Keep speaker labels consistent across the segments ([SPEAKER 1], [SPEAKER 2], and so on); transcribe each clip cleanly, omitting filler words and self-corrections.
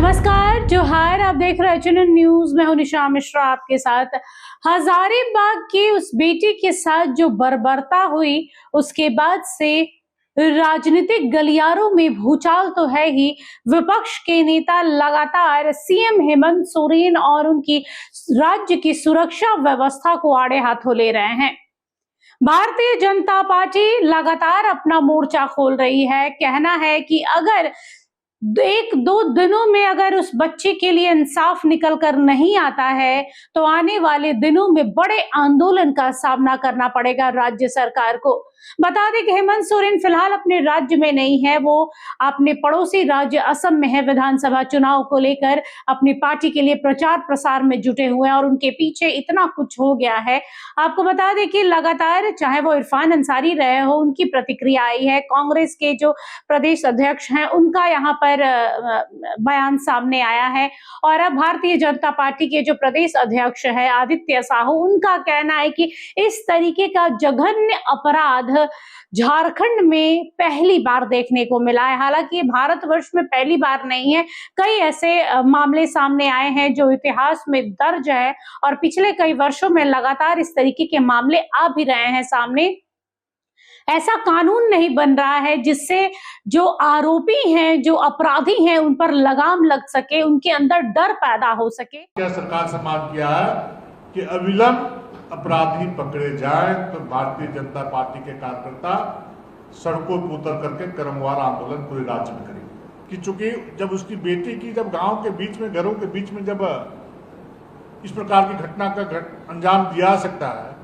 [SPEAKER 1] नमस्कार, जोहार। आप देख रहे हैं चुनन न्यूज। मैं हूं निशा मिश्रा आपके साथ। हजारीबाग की उस बेटी के साथ जो बर्बरता हुई, उसके बाद से राजनीतिक गलियारों में भूचाल तो है ही। विपक्ष के नेता लगातार सीएम हेमंत सोरेन और उनकी राज्य की सुरक्षा व्यवस्था को आड़े हाथों ले रहे हैं। भारतीय जनता पार्टी लगातार अपना मोर्चा खोल रही है। कहना है कि अगर एक दो दिनों में अगर उस बच्चे के लिए इंसाफ निकल कर नहीं आता है तो आने वाले दिनों में बड़े आंदोलन का सामना करना पड़ेगा राज्य सरकार को। बता दें कि हेमंत सोरेन फिलहाल अपने राज्य में नहीं है, वो अपने पड़ोसी राज्य असम में है। विधानसभा चुनाव को लेकर अपनी पार्टी के लिए प्रचार प्रसार में जुटे हुए हैं और उनके पीछे इतना कुछ हो गया है। आपको बता दें कि लगातार चाहे वो इरफान अंसारी रहे हो, उनकी प्रतिक्रिया आई है। कांग्रेस के जो प्रदेश अध्यक्ष हैं उनका यहाँ पर बयान सामने आया है और अब भारतीय जनता पार्टी के जो प्रदेश अध्यक्ष है आदित्य साहू, उनका कहना है कि इस तरीके का जघन्य अपराध झारखंड में पहली बार देखने को मिला है। हालांकि भारतवर्ष में पहली बार नहीं है, कई ऐसे मामले सामने आए हैं जो इतिहास में दर्ज है और पिछले कई वर्षों में लगातार इस तरीके के मामले आ भी रहे हैं सामने। ऐसा कानून नहीं बन रहा है जिससे जो आरोपी हैं, जो अपराधी हैं, उन पर लगाम लग सके, उनके अंदर डर पैदा हो सके।
[SPEAKER 2] क्या सरकार से मांग किया है कि अविलंब अपराधी पकड़े जाएं, तो भारतीय जनता पार्टी के कार्यकर्ता सड़कों पर उतर करके क्रमवार आंदोलन पूरे राज्य में करेंगे। कि चूंकि जब उसकी बेटी की जब गांव के बीच में, घरों के बीच में जब इस प्रकार की घटना का अंजाम दिया सकता है,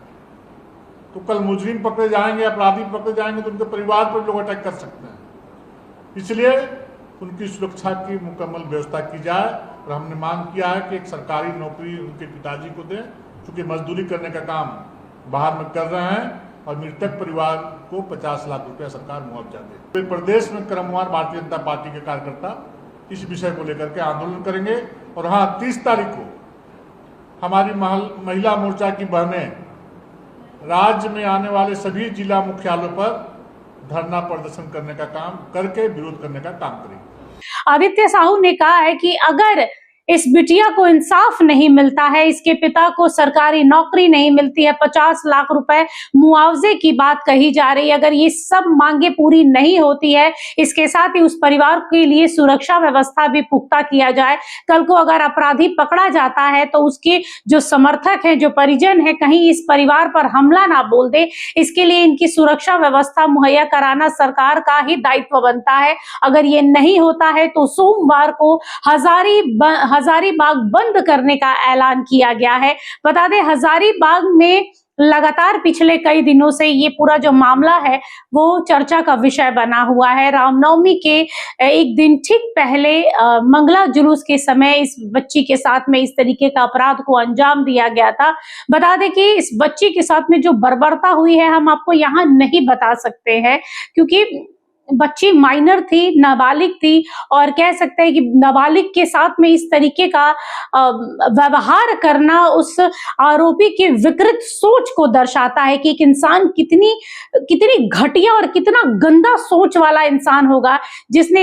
[SPEAKER 2] तो कल मुजरिम पकड़े जाएंगे, अपराधी पकड़े जाएंगे तो उनके परिवार पर लोग अटैक कर सकते हैं। इसलिए उनकी सुरक्षा की मुकम्मल व्यवस्था की जाए और हमने मांग किया है कि एक सरकारी नौकरी उनके पिताजी को दें, क्योंकि मजदूरी करने का काम बाहर में कर रहे हैं, और मृतक परिवार को 50 लाख रुपया सरकार मुआवजा दे। तो प्रदेश में क्रमवार भारतीय जनता पार्टी के कार्यकर्ता इस विषय को लेकर के आंदोलन करेंगे। और हाँ, 30 तारीख को हमारी महिला मोर्चा की बहनें राज्य में आने वाले सभी जिला मुख्यालयों पर धरना प्रदर्शन करने का काम करके विरोध करने का काम करेंगे।
[SPEAKER 1] आदित्य साहू ने कहा है कि अगर इस बिटिया को इंसाफ नहीं मिलता है, इसके पिता को सरकारी नौकरी नहीं मिलती है, 50 लाख रुपए मुआवजे की बात कही जा रही है, अगर ये सब मांगे पूरी नहीं होती है, इसके साथ ही उस परिवार के लिए सुरक्षा व्यवस्था भी पुख्ता किया जाए। कल को अगर अपराधी पकड़ा जाता है तो उसके जो समर्थक हैं, जो परिजन है, कहीं इस परिवार पर हमला ना बोल दे, इसके लिए इनकी सुरक्षा व्यवस्था मुहैया कराना सरकार का ही दायित्व बनता है। अगर ये नहीं होता है तो सोमवार को हजारीबाग बंद करने का ऐलान किया गया है। बता दें, हजारीबाग में लगातार पिछले कई दिनों से ये पूरा जो मामला है वो चर्चा का विषय बना हुआ है। रामनवमी के एक दिन ठीक पहले मंगला जुलूस के समय इस बच्ची के साथ में इस तरीके का अपराध को अंजाम दिया गया था। बता दें कि इस बच्ची के साथ में जो बर्बरता हुई है हम आपको यहाँ नहीं बता सकते हैं, क्योंकि बच्ची माइनर थी, नाबालिग थी, और कह सकते हैं कि नाबालिग के साथ में इस तरीके का व्यवहार करना उस आरोपी की विकृत सोच को दर्शाता है कि एक इंसान कितनी घटिया और कितना गंदा सोच वाला इंसान होगा जिसने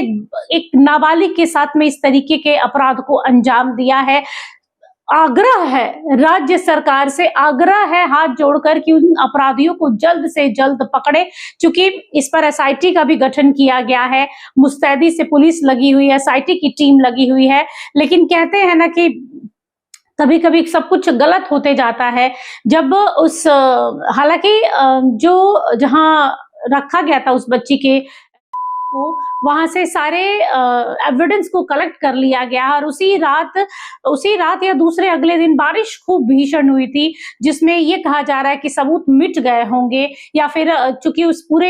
[SPEAKER 1] एक नाबालिग के साथ में इस तरीके के अपराध को अंजाम दिया है। आग्रह है, राज्य सरकार से आग्रह है हाथ जोड़कर कि उन अपराधियों को जल्द से जल्द पकड़े। चूंकि इस पर एसआईटी का भी गठन किया गया है, मुस्तैदी से पुलिस लगी हुई है, एसआईटी की टीम लगी हुई है, लेकिन कहते हैं ना कि कभी कभी सब कुछ गलत होते जाता है। जब उस हालांकि जो जहां रखा गया था उस बच्ची के को, वहां से सारे एविडेंस को कलेक्ट कर लिया गया और उसी रात या दूसरे अगले दिन बारिश खूब भीषण हुई थी, जिसमें ये कहा जा रहा है कि सबूत मिट गए होंगे, या फिर चूंकि उस पूरे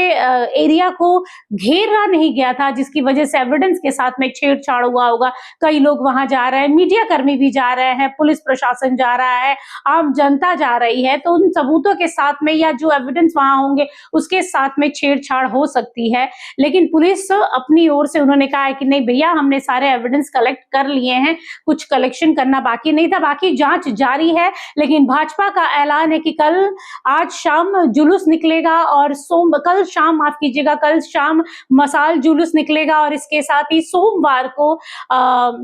[SPEAKER 1] एरिया को घेरा नहीं गया था जिसकी वजह से एविडेंस के साथ में छेड़छाड़ हुआ होगा। कई लोग वहां जा रहे हैं, मीडिया कर्मी भी जा रहे हैं, पुलिस प्रशासन जा रहा है, आम जनता जा रही है, तो उन सबूतों के साथ में या जो एविडेंस वहां होंगे उसके साथ में छेड़छाड़ हो सकती है। लेकिन पुलिस अपनी ओर से उन्होंने कहा है कि नहीं भैया, हमने सारे एविडेंस कलेक्ट कर लिए हैं, कुछ कलेक्शन करना बाकी नहीं था, बाकी जांच जारी है। लेकिन भाजपा का ऐलान है कि आज शाम जुलूस निकलेगा और कल शाम मसाल जुलूस निकलेगा और इसके साथ ही सोमवार को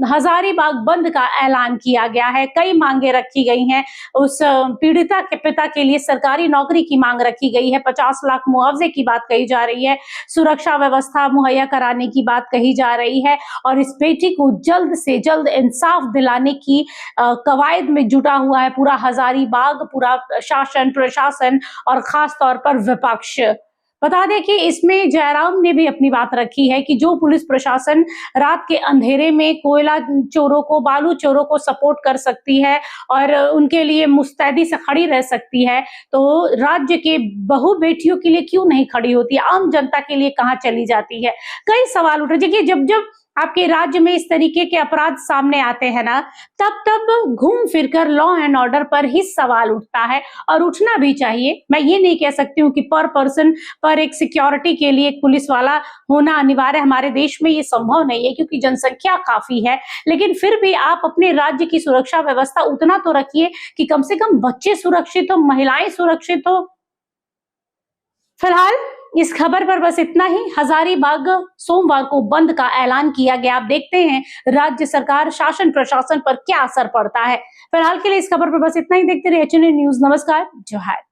[SPEAKER 1] हजारीबाग बंद का ऐलान किया गया है। कई मांगे रखी गई हैं। उस पीड़िता के पिता के लिए सरकारी नौकरी की मांग रखी गई है, 50 लाख मुआवजे की बात कही जा रही है, सुरक्षा व्यवस्था मुहैया कराने की बात कही जा रही है और इस बेटी को जल्द से जल्द इंसाफ दिलाने की कवायद में जुटा हुआ है पूरा हजारीबाग, पूरा शासन प्रशासन और खास तौर पर विपक्ष। बता दें कि इसमें जयराम ने भी अपनी बात रखी है कि जो पुलिस प्रशासन रात के अंधेरे में कोयला चोरों को, बालू चोरों को सपोर्ट कर सकती है और उनके लिए मुस्तैदी से खड़ी रह सकती है, तो राज्य के बहू बेटियों के लिए क्यों नहीं खड़ी होती, आम जनता के लिए कहां चली जाती है। कई सवाल उठ रहे हैं। जब आपके राज्य में इस तरीके के अपराध सामने आते हैं ना, तब घूम फिरकर लॉ एंड ऑर्डर पर ही सवाल उठता है और उठना भी चाहिए। मैं ये नहीं कह सकती हूँ कि पर पर्सन पर एक सिक्योरिटी के लिए एक पुलिस वाला होना अनिवार्य, हमारे देश में ये संभव नहीं है क्योंकि जनसंख्या काफी है, लेकिन फिर भी आप अपने राज्य की सुरक्षा व्यवस्था उतना तो रखिए कि कम से कम बच्चे सुरक्षित हो, महिलाएं सुरक्षित हो। फिलहाल इस खबर पर बस इतना ही। हजारीबाग सोमवार को बंद का ऐलान किया गया। आप देखते हैं राज्य सरकार, शासन प्रशासन पर क्या असर पड़ता है। फिलहाल के लिए इस खबर पर बस इतना ही। देखते रहिए HNN न्यूज़। नमस्कार, जोहार।